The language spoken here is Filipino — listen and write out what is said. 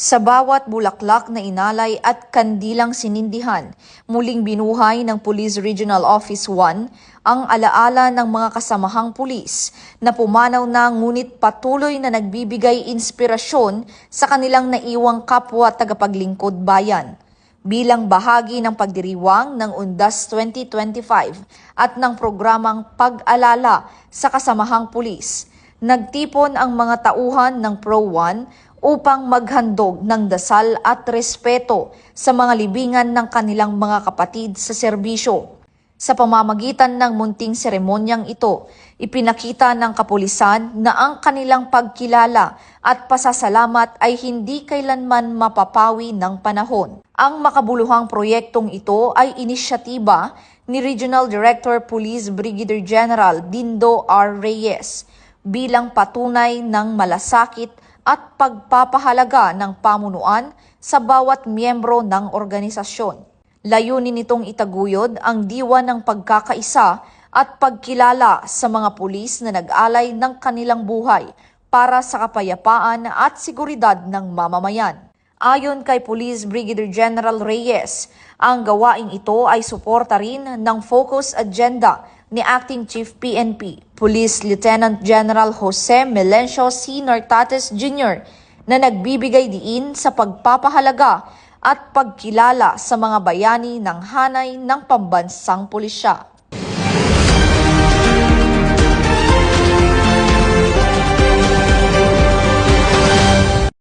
Sa bawat bulaklak na inalay at kandilang sinindihan, muling binuhay ng Police Regional Office 1 ang alaala ng mga kasamahang pulis na pumanaw na ngunit patuloy na nagbibigay inspirasyon sa kanilang naiwang kapwa tagapaglingkod bayan. Bilang bahagi ng pagdiriwang ng Undas 2025 at ng programang Pag-alala sa Kasamahang Pulis, nagtipon ang mga tauhan ng Pro-1 upang maghandog ng dasal at respeto sa mga libingan ng kanilang mga kapatid sa serbisyo. Sa pamamagitan ng munting seremonyang ito, ipinakita ng kapulisan na ang kanilang pagkilala at pasasalamat ay hindi kailanman mapapawi ng panahon. Ang makabuluhang proyektong ito ay inisyatiba ni Regional Director Police Brigadier General Dindo R. Reyes bilang patunay ng malasakit at pagpapahalaga ng pamunuan sa bawat miyembro ng organisasyon. Layunin nitong itaguyod ang diwa ng pagkakaisa at pagkilala sa mga pulis na nag-alay ng kanilang buhay para sa kapayapaan at seguridad ng mamamayan. Ayon kay Police Brigadier General Reyes, ang gawaing ito ay suporta rin ng focus agenda ni Acting Chief PNP, Police Lieutenant General Jose Melencio C. Nartates Jr. na nagbibigay diin sa pagpapahalaga at pagkilala sa mga bayani ng hanay ng pambansang pulisya.